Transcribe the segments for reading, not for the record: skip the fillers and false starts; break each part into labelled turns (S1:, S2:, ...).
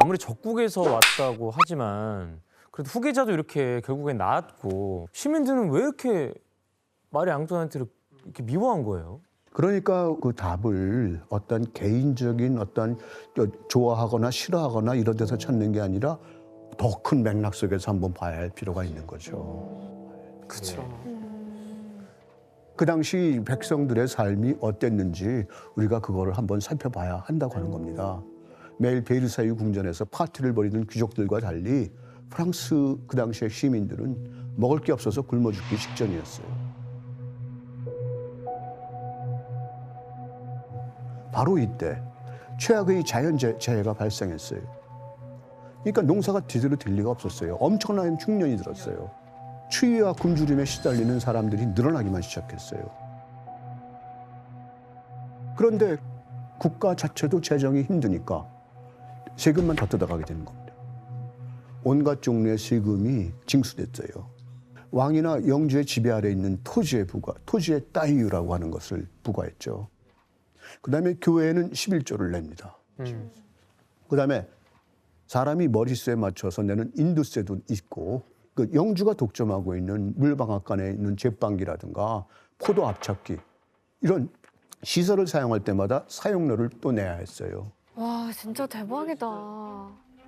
S1: 아무리 적국에서 왔다고 하지만 그래도 후계자도 이렇게 결국엔 나왔고 시민들은 왜 이렇게 마리 앙뚜아네트를 이렇게 미워한 거예요?
S2: 그러니까 그 답을 어떤 개인적인 어떤 좋아하거나 싫어하거나 이런 데서 찾는 게 아니라 더 큰 맥락 속에서 한번 봐야 할 필요가 있는 거죠.
S1: 그렇죠.
S2: 그 당시 백성들의 삶이 어땠는지 우리가 그거를 한번 살펴봐야 한다고 하는 겁니다. 매일 베르사유 궁전에서 파티를 벌이는 귀족들과 달리 프랑스 그 당시의 시민들은 먹을 게 없어서 굶어 죽기 직전이었어요. 바로 이때 최악의 자연재해가 발생했어요. 그러니까 농사가 제대로 될 리가 없었어요. 엄청난 흉년이 들었어요. 추위와 굶주림에 시달리는 사람들이 늘어나기만 시작했어요. 그런데 국가 자체도 재정이 힘드니까 세금만 더 뜯어가게 되는 겁니다. 온갖 종류의 세금이 징수됐어요. 왕이나 영주의 지배 아래 있는 토지의 부과, 토지의 따위유라고 하는 것을 부과했죠. 그다음에 교회에는 11조를 냅니다. 그다음에 사람이 머릿수에 맞춰서 내는 인두세도 있고 그 영주가 독점하고 있는 물방앗간에 있는 제빵기라든가 포도 압착기 이런 시설을 사용할 때마다 사용료를 또 내야 했어요.
S3: 와, 진짜 대박이다.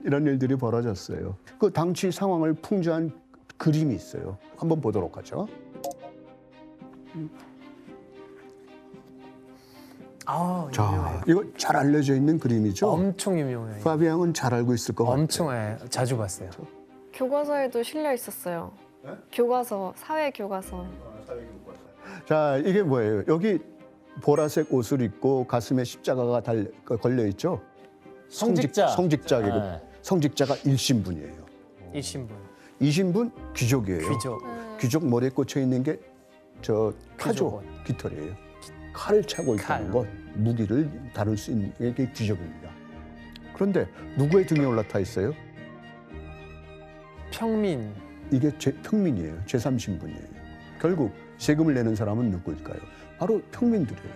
S2: 이런 일들이 벌어졌어요. 그 당시 상황을 풍자한 그림이 있어요. 한번 보도록 하죠.
S1: 아,
S2: 자, 이거 잘 알려져 있는 그림이죠.
S1: 엄청 유명해요.
S2: 파비앙은 잘 알고 있을 것 같아요.
S1: 엄청 자주 봤어요.
S3: 교과서에도 실려 있었어요. 교과서, 사회 교과서.
S2: 자, 이게 뭐예요? 여기 보라색 옷을 입고 가슴에 십자가가 걸려 있죠.
S1: 성직자.
S2: 성직자이고
S1: 네.
S2: 성직자가 일신분이에요.
S1: 이 신분.
S2: 이신분 귀족이에요.
S1: 귀족.
S2: 귀족 머리에 꽂혀 있는 게 저 타조
S1: 귀족옷.
S2: 깃털이에요. 칼을 차고 있다는
S1: 칼.
S2: 것, 무기를 다룰 수 있는 게 귀족입니다. 그런데 누구의 등에 올라타 있어요?
S1: 평민.
S2: 이게 평민이에요. 제3신분이에요. 결국 세금을 내는 사람은 누구일까요? 바로 평민들이에요.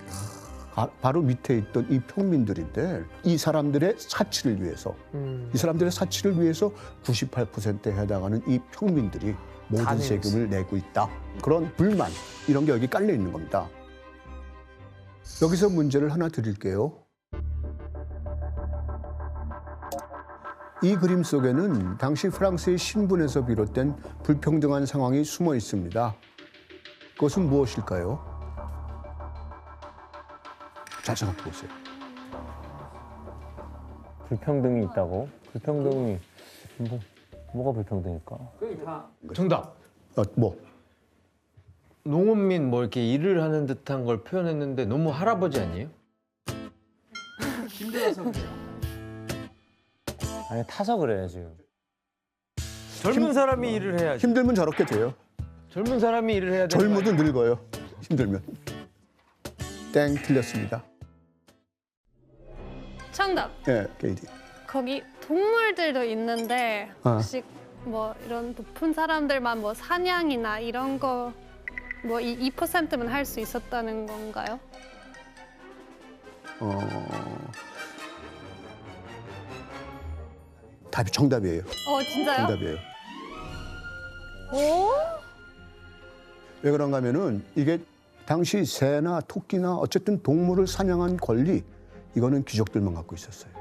S2: 바로 밑에 있던 이 평민들인데 이 사람들의 사치를 위해서 이 사람들의 사치를 위해서 98%에 해당하는 이 평민들이 모든 세금을 내고 있다. 그런 불만 이런 게 여기 깔려 있는 겁니다. 여기서 문제를 하나 드릴게요. 이 그림 속에는 당시 프랑스의 신분에서 비롯된 불평등한 상황이 숨어 있습니다. 그것은 무엇일까요? 잘 생각해 보세요.
S4: 불평등이 있다고? 불평등이 뭐가 불평등일까?
S5: 정답.
S2: 뭐?
S5: 농업민 뭐 이렇게 일을 하는 듯한 걸 표현했는데 너무 할아버지 아니에요?
S4: 아니 타서 그래 지금.
S1: 젊은 사람이 일을 해야지.
S2: 힘들면 저렇게 돼요.
S5: 젊은 사람이 일을 해야 되는 거
S2: 젊어도 늙어요. 힘들면. 땡, 틀렸습니다.
S3: 정답.
S2: 예, 케이디.
S3: 거기 동물들도 있는데
S2: 아.
S3: 혹시 뭐 이런 높은 사람들만 뭐 사냥이나 이런 거 뭐 이 2%만 할 수 있었다는 건가요?
S2: 답이 정답이에요.
S3: 진짜요?
S2: 정답이에요.
S3: 오?
S2: 왜 그런가 하면은 이게 당시 새나 토끼나 어쨌든 동물을 사냥한 권리 이거는 귀족들만 갖고 있었어요.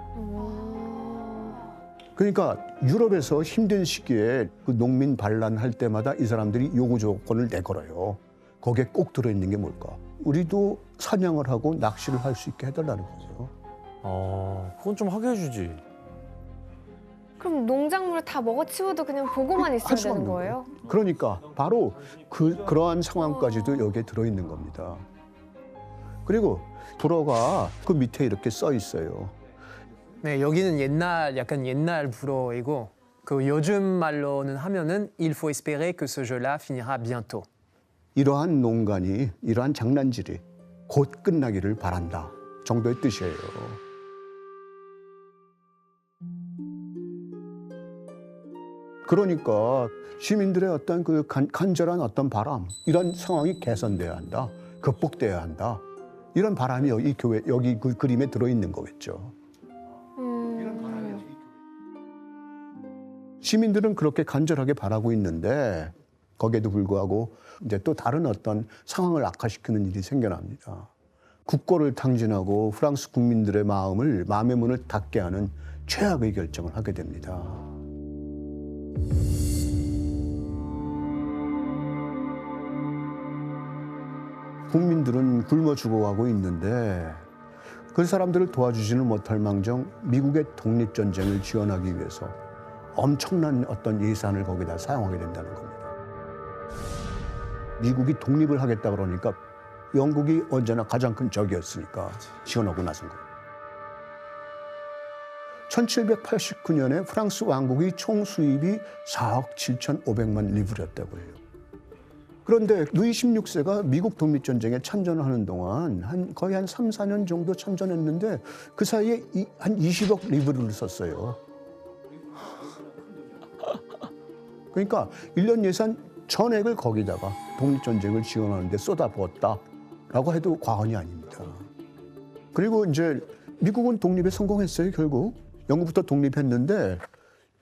S2: 그러니까 유럽에서 힘든 시기에 그 농민 반란할 때마다 이 사람들이 요구 조건을 내걸어요. 거기에 꼭 들어있는 게 뭘까? 우리도 사냥을 하고 낚시를 할 수 있게 해달라는 거죠.
S1: 그건 좀 하게 해주지.
S6: 그럼 농작물을 다 먹어치워도 그냥 보고만 있어야
S2: 수 없는
S6: 되는 거예요?
S2: 그러니까 바로 그러한 상황까지도 여기에 들어있는 겁니다. 그리고 불어가 그 밑에 이렇게 써 있어요.
S7: 네, 여기는 약간 옛날 불어이고 그 요즘 말로는 하면은 Il faut espérer que ce jeu-là finira bientôt.
S2: 이러한 농간이, 이러한 장난질이 곧 끝나기를 바란다 정도의 뜻이에요. 그러니까 시민들의 어떤 그 간절한 어떤 바람, 이런 상황이 개선돼야 한다, 극복돼야 한다. 이런 바람이 여기 그 그림에 들어있는 거겠죠. 시민들은 그렇게 간절하게 바라고 있는데 거기에도 불구하고 이제 또 다른 어떤 상황을 악화시키는 일이 생겨납니다. 국고를 탕진하고 프랑스 국민들의 마음의 문을 닫게 하는 최악의 결정을 하게 됩니다. 국민들은 굶어 죽어가고 있는데 그 사람들을 도와주지는 못할 망정 미국의 독립전쟁을 지원하기 위해서 엄청난 어떤 예산을 거기다 사용하게 된다는 겁니다. 미국이 독립을 하겠다 그러니까 영국이 언제나 가장 큰 적이었으니까 지원하고 나선 겁니다. 1789년에 프랑스 왕국의 총 수입이 4억 7,500만 리브르였다고 해요. 그런데 루이 16세가 미국 독립전쟁에 참전하는 동안 거의 한 3, 4년 정도 참전했는데 그 사이에 한 20억 리브르를 썼어요. 그러니까 1년 예산 전액을 거기다가 독립전쟁을 지원하는 데 쏟아부었다라고 해도 과언이 아닙니다. 그리고 이제 미국은 독립에 성공했어요, 결국. 영국부터 독립했는데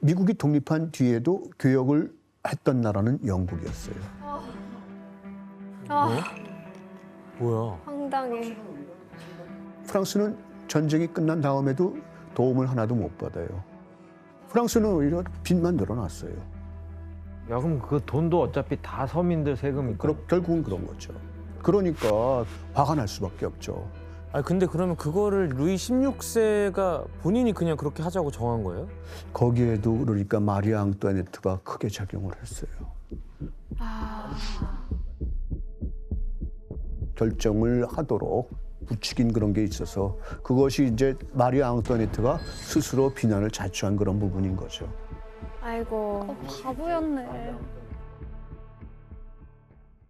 S2: 미국이 독립한 뒤에도 교역을 했던 나라는 영국이었어요.
S1: 뭐야?
S6: 황당해.
S2: 프랑스는 전쟁이 끝난 다음에도 도움을 하나도 못 받아요. 프랑스는 오히려 빚만 늘어났어요.
S5: 야, 그럼 그 돈도 어차피 다 서민들 세금이니까.
S2: 결국은 그런 거죠. 그러니까 화가 날 수밖에 없죠.
S1: 아니 근데 그러면 그거를 루이 16세가 본인이 그냥 그렇게 하자고 정한 거예요?
S2: 거기에도 그러니까 마리아 앙뚜아네트가 크게 작용을 했어요. 결정을 하도록 부추긴 그런 게 있어서 그것이 이제 마리아 앙뚜아네트가 스스로 비난을 자초한 그런 부분인 거죠.
S6: 아이고.
S3: 바보였네.